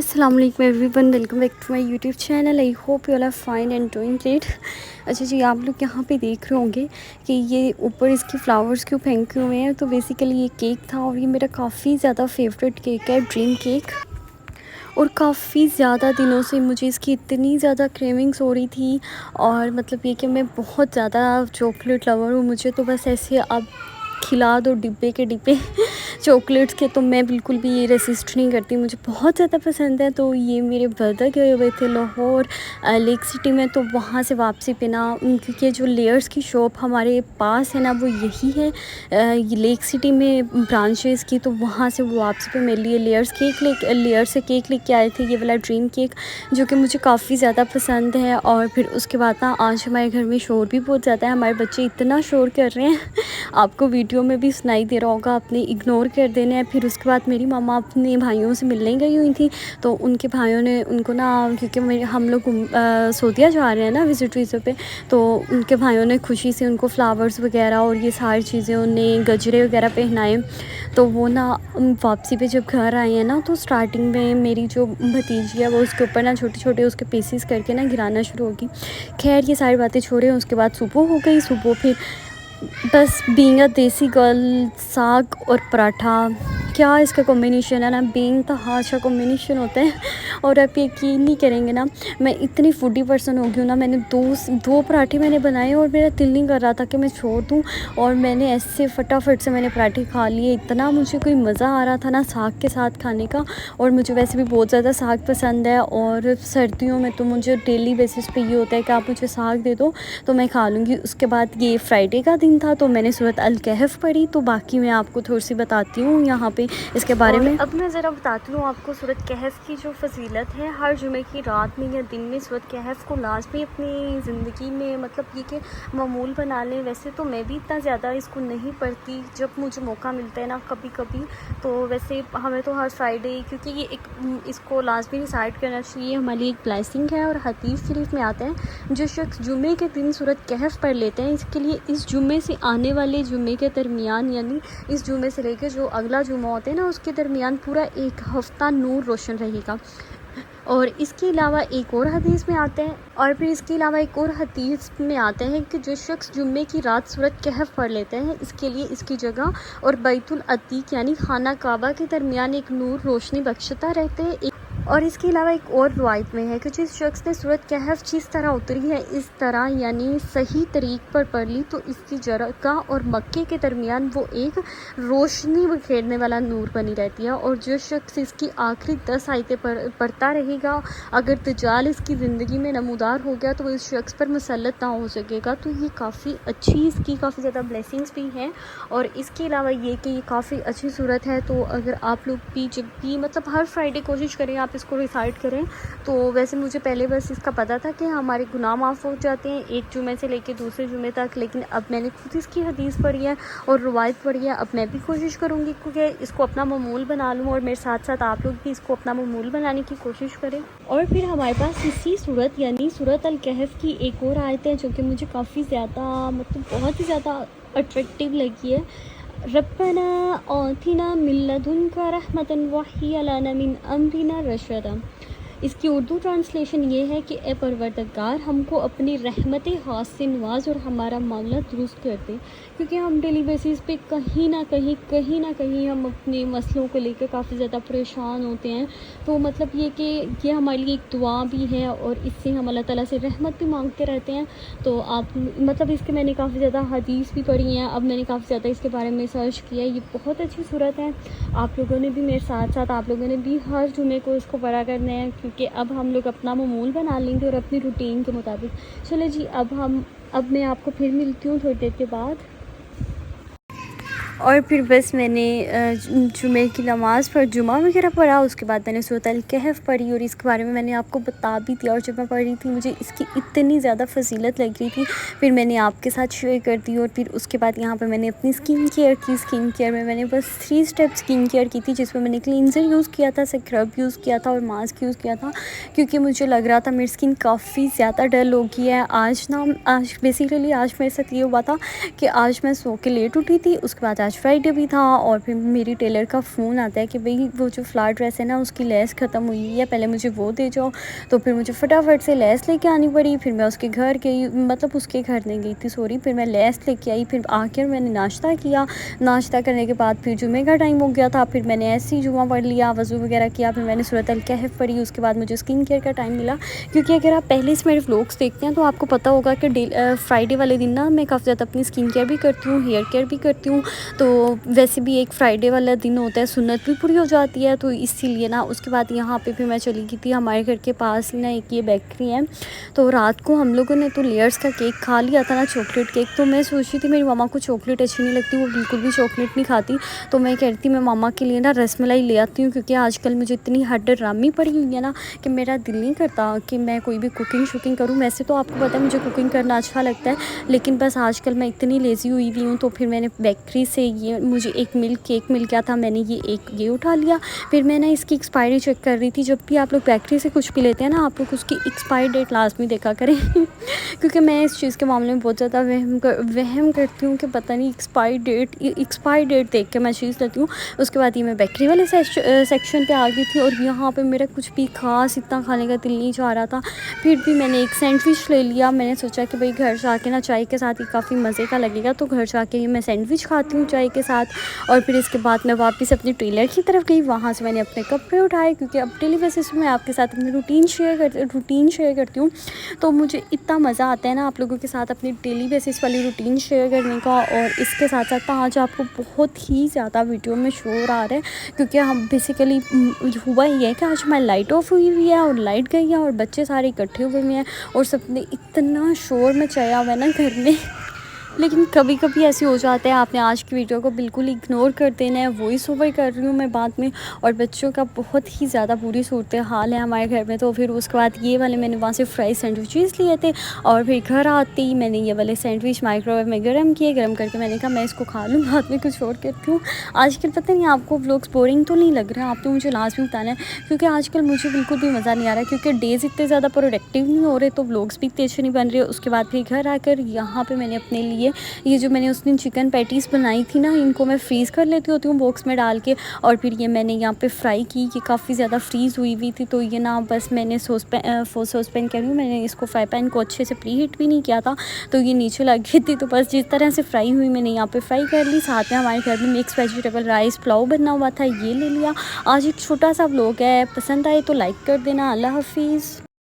अस्सलाम वालेकुम everyone, welcome back to my YouTube channel. I hope you all are fine and doing great. अच्छा जी, आप लोग यहाँ पे देख रहे होंगे कि ये ऊपर इसके फ्लावर्स क्यों फेंके हुए हैं। तो बेसिकली ये केक था और ये मेरा काफ़ी ज़्यादा फेवरेट केक है, ड्रीम केक। और काफ़ी ज़्यादा दिनों से मुझे इसकी इतनी ज़्यादा क्रेविंग्स हो रही थी। और मतलब ये कि मैं बहुत ज़्यादा चॉकलेट लवर हूँ, मुझे तो बस ऐसे अब खिला दो डिब्बे के डिब्बे चॉकलेट्स के, तो मैं बिल्कुल भी ये रेसिस्ट नहीं करती, मुझे बहुत ज़्यादा पसंद है। तो ये मेरे ब्रदर गए हुए थे लाहौर लेक सिटी में, तो वहाँ से वापसी पे ना क्योंकि जो लेयर्स की शॉप हमारे पास है ना वो यही है, ये लेक सिटी में ब्रांच है इसकी। तो वहाँ से वो वापसी पे मेरे लिए लेयर से केक लेके आए थे, ये वाला ड्रीम केक जो कि मुझे काफ़ी ज़्यादा पसंद है। और फिर उसके बाद ना आज हमारे घर में शोर भी बहुत ज़्यादा है, हमारे बच्चे इतना शोर कर रहे हैं आपको वीडियो में भी सुनाई दे रहा होगा, आपने इग्नोर कर देना है। फिर उसके बाद मेरी मामा अपने भाइयों से मिलने गई हुई थी, तो उनके भाइयों ने उनको ना, क्योंकि हम लोग सऊदीया जा रहे हैं ना विज़िट वीज़ा पे, तो उनके भाइयों ने खुशी से उनको फ्लावर्स वगैरह और ये सारी चीज़ें, उन्हें गजरे वगैरह पहनाए। तो वो ना वापसी पे जब घर आए हैं ना, तो स्टार्टिंग में मेरी जो भतीजी है वो उसके ऊपर ना छोटे छोटे उसके पीसीस करके ना गिराना शुरू होगी। खैर ये सारी बातें छोड़े, उसके बाद सुबह हो गई। सुबह फिर बस बीइंग अ देसी गर्ल, साग और पराठा, क्या इसका कॉम्बिनेशन है ना, बीइंग तो अच्छा कॉम्बिनेशन होता है। और आप यकीन नहीं करेंगे ना, मैं इतनी फूडी पर्सन हो गई हूँ ना, मैंने दो पराठे मैंने बनाए और मेरा दिल नहीं कर रहा था कि मैं छोड़ दूँ, और मैंने ऐसे फटाफट से मैंने पराठे खा लिए। इतना मुझे कोई मज़ा आ रहा था ना साग के साथ खाने का। और मुझे वैसे भी बहुत ज़्यादा साग पसंद है, और सर्दियों में तो मुझे डेली बेसिस पे ये होता है कि आप मुझे साग दे दो तो मैं खा लूँगी। उसके बाद ये फ्राइडे का दिन था, तो मैंने सूरत अल कहफ पढ़ी। तो बाकी मैं आपको थोड़ी सी बताती हूँ यहाँ पे इसके बारे में। अब मैं ज़रा बताती हूँ आपको सूरत कहफ की जो फजीलत है। हर जुमे की रात में या दिन में सूरत कहफ को लाजमी अपनी ज़िंदगी में मतलब ये कि मामूल बना लें। वैसे तो मैं भी इतना ज़्यादा इसको नहीं पढ़ती, जब मुझे मौका मिलता है ना कभी कभी, तो वैसे हमें तो हर फ्राइडे, क्योंकि ये एक इसको लाजमी रिसाइट करना चाहिए, हमारी एक ब्लेसिंग है। और हदीस शरीफ में आता है, जो शख्स जुमे के दिन सूरत कहफ पढ़ लेते हैं, इसके लिए इस जुमे से आने वाले जुमे के दरमियान, यानी इस जुमे से लेकर जो अगला जुमा होता है ना उसके दरमियान पूरा एक हफ़्ता नूर रोशन रहेगा। और इसके अलावा एक और हदीस में आता है, और फिर इसके अलावा एक और हदीस में आता है कि जो शख्स जुम्मे की रात सूरत कहफ पढ़ लेते हैं, इसके लिए इसकी जगह और बैतुल अतीक यानी खाना काबा के दरमियान एक नूर रोशनी बख्शता रहते हैं। और इसके अलावा एक और रवायत में है कि जिस शख्स ने सूरत कहफ जिस तरह उतरी है इस तरह यानी सही तरीक पर पढ़ ली, तो इसकी जगह और मक्के के दरमियान वो एक रोशनी बिखेरने वाला नूर बनी रहती है। और जो शख्स इसकी आखिरी 10 आयतें पढ़ता रहेगा, अगर दज्जाल इसकी ज़िंदगी में नमूदार हो गया तो वो इस शख्स पर मुसल्लत ना हो सकेगा। तो ये काफ़ी अच्छी, इसकी काफ़ी ज़्यादा ब्लेसिंग्स भी हैं। और इसके अलावा ये कि ये काफ़ी अच्छी सूरत है। तो अगर आप लोग भी जब भी मतलब हर फ्राइडे कोशिश करें आप इसको रिसाइट करें। तो वैसे मुझे पहले बस इसका पता था कि हमारे गुनाह माफ़ हो जाते हैं एक जुमे से लेकर दूसरे जुमे तक, लेकिन अब मैंने खुद इसकी हदीस पढ़ी है और रवायत पढ़ी है। अब मैं भी कोशिश करूँगी कि इसको अपना मामूल बना लूँ, और मेरे साथ साथ आप लोग भी इसको अपना मामूल बनाने की कोशिश करें। और फिर हमारे पास इसी सूरत यानी सूरत अल कहफ की एक और आयत है जो कि मुझे काफ़ी ज़्यादा मतलब बहुत ही ज़्यादा अट्रैक्टिव लगी है। रब्बना आतिना मिन लदुनका रहमतन वहिय्यि लना मिन अमरिना रशदा। इसकी उर्दू ट्रांसलेशन ये है कि ए परवरदिगार, हमको अपनी रहमत ख़ास से नवाज और हमारा मामला दुरुस्त कर दे। क्योंकि हम डेली बेसिस पे कहीं ना कहीं हम अपने मसलों को लेकर काफ़ी ज़्यादा परेशान होते हैं। तो मतलब ये कि ये हमारे लिए एक दुआ भी है, और इससे हम अल्लाह ताला से रहमत भी मांगते रहते हैं। तो आप मतलब इसके मैंने काफ़ी ज़्यादा हदीस भी पढ़ी हैं, अब मैंने काफ़ी ज़्यादा इसके बारे में सर्च किया। ये बहुत अच्छी सूरत है, आप लोगों ने भी मेरे साथ साथ आप लोगों ने भी हर जुमे को इसको पढ़ा करना है, क्योंकि अब हम लोग अपना मामूल बना लेंगे और अपनी रूटीन के मुताबिक। चलो जी, अब मैं आपको फिर मिलती हूँ थोड़ी देर के बाद। और फिर बस मैंने जुमे की नमाज़ पर जुमा वगैरह पढ़ा, उसके बाद मैंने सूरत अल कहफ पढ़ी, और इसके बारे में मैंने आपको बता भी दिया। और जब मैं पढ़ रही थी मुझे इसकी इतनी ज़्यादा फजीलत लग रही थी, फिर मैंने आपके साथ शेयर कर दी। और फिर उसके बाद यहाँ पे मैंने अपनी स्किन केयर की। स्किन केयर में मैंने बस 3 स्टेप स्किन केयर की थी, जिसमें मैंने क्लींजर यूज़ किया था, स्क्रब यूज़ किया था और मास्क यूज़ किया था। क्योंकि मुझे लग रहा था मेरी स्किन काफ़ी ज़्यादा डल हो गई है। आज बेसिकली आज मेरे साथ ये हुआ था कि आज मैं सो के लेट उठी थी, उसके बाद आज आज फ्राइडे भी था और फिर मेरी टेलर का फ़ोन आता है कि भाई वो जो फ्लावर ड्रेस है ना उसकी लेस ख़त्म हुई है, पहले मुझे वो दे जाओ। तो फिर मुझे फटाफट से लेस लेके आनी पड़ी। फिर मैं उसके घर गई, मतलब उसके घर नहीं गई थी सॉरी, फिर मैं लेस लेके आई। फिर आकर मैंने नाश्ता किया। नाश्ता करने के बाद फिर जुमे का टाइम हो गया था। फिर मैंने ऐसे ही जुमा पढ़ लिया, वज़ू वगैरह किया। फिर मैंने सूरत अल कहफ पढ़ी। उसके बाद मुझे स्किन केयर का टाइम मिला, क्योंकि अगर आप पहले से मेरे व्लॉग्स देखते हैं तो आपको पता होगा कि फ्राइडे वाले दिन ना मैं काफ़ी ज़्यादा अपनी स्किन केयर भी करती हूँ, हेयर केयर भी करती हूँ। तो वैसे भी एक फ्राइडे वाला दिन होता है, सुन्नत भी पूरी हो जाती है, तो इसीलिए ना उसके बाद यहाँ पे फिर मैं चली गई थी। हमारे घर के पास ही ना एक ये बेकरी है, तो रात को हम लोगों ने तो लेयर्स का केक खा लिया था ना, चॉकलेट केक। तो मैं सोच रही थी मेरी मम्मा को चॉकलेट अच्छी नहीं लगती, वो बिल्कुल भी चॉकलेट नहीं खाती। तो मैं कह रही थी मैं मामा के लिए ना रसमलाई ले आती हूँ, क्योंकि आजकल मुझे इतनी हड्डरामी पड़ी हुई है ना कि मेरा दिल नहीं करता कि मैं कोई भी कुकिंग शुकिंग करूँ। वैसे तो आपको पता है मुझे कुकिंग करना अच्छा लगता है, लेकिन बस आजकल मैं इतनी लेज़ी हुई हुई हूँ। तो फिर मैंने बेकरी से ये मुझे एक मिल्क केक मिल गया था, मैंने ये उठा लिया। फिर मैं ना इसकी एक्सपायरी चेक कर रही थी। जब भी आप लोग बेकरी से कुछ भी लेते हैं ना, आप लोग उसकी एक्सपायरी डेट लाजमी देखा करें क्योंकि मैं इस चीज़ के मामले में बहुत ज़्यादा वहम करती हूँ कि पता नहीं एक्सपायरी डेट देख के मैं चीज़ लेती हूँ। उसके बाद ये मैं बेकरी वाले सेक्शन पे आ गई थी, और यहाँ पे मेरा कुछ भी ख़ास इतना खाने का दिल नहीं चाह रहा था। फिर भी मैंने एक सैंडविच ले लिया। मैंने सोचा कि भाई घर जाके ना चाय के साथ ये काफ़ी मज़े का लगेगा, तो घर जाके ही मैं सैंडविच खाती हूँ चाय के साथ। और फिर इसके बाद मैं वापस अपनी टेलर की तरफ गई, वहाँ से मैंने अपने कपड़े उठाए, क्योंकि अब डेली बेसिस मैं आपके साथ अपनी रूटीन शेयर करती हूँ। तो मुझे इतना मज़ा आता है ना आप लोगों के साथ अपनी डेली बेसिस वाली रूटीन शेयर करने का। और इसके साथ साथ आज आपको बहुत ही ज़्यादा वीडियो में शोर आ रहा है, क्योंकि हम बेसिकली हुआ ये है कि आज हमारी लाइट ऑफ हुई हुई है और लाइट गई है और बच्चे सारे इकट्ठे हुए हुए हैं, और सबने इतना शोर मचाया हुआ है ना घर में। लेकिन कभी कभी ऐसे हो जाता है, आपने आज की वीडियो को बिल्कुल इग्नोर कर देना है। वॉइस ओवर कर रही हूँ मैं बाद में, और बच्चों का बहुत ही ज़्यादा बुरी सूरत हाल है हमारे घर में। तो फिर उसके बाद ये वाले मैंने वहाँ से फ्राई सैंडविचेस लिए थे, और फिर घर आते ही मैंने ये वाले सैंडविच माइक्रोवेव में गर्म किए। गर्म करके मैंने कहा मैं इसको खा लूँ, बाद में कुछ और करती हूँ। आजकल पता नहीं आपको व्लॉग्स बोरिंग तो नहीं लग रहा है, आप तो मुझे लाजमी बताना है, क्योंकि आजकल मुझे बिल्कुल भी मज़ा नहीं आ रहा, क्योंकि डेज़ इतने ज़्यादा प्रोडक्टिव नहीं हो रहे, तो व्लॉग्स भी इतने अच्छे नहीं बन रहे। उसके बाद फिर घर आकर यहाँ पर मैंने अपने लिए ये जो मैंने उस दिन चिकन पैटीज़ बनाई थी ना, इनको मैं फ्रीज़ कर लेती होती हूँ बॉक्स में डाल के, और फिर ये मैंने यहाँ पे फ्राई की। ये काफ़ी ज़्यादा फ्रीज़ हुई हुई थी, तो ये ना बस मैंने सॉस पैन कह रही हूँ, मैंने इसको फ्राई पैन को अच्छे से प्री हीट भी नहीं किया था, तो ये नीचे लग गई थी। तो बस जिस तरह से फ्राई हुई मैंने यहाँ पे फ्राई कर ली। साथ में हमारे घर में मिक्स वेजिटेबल राइस पुलाव बना हुआ था, ये ले लिया। आज एक छोटा सा व्लॉग है, पसंद आए तो लाइक कर देना। अल्लाह हाफिज़।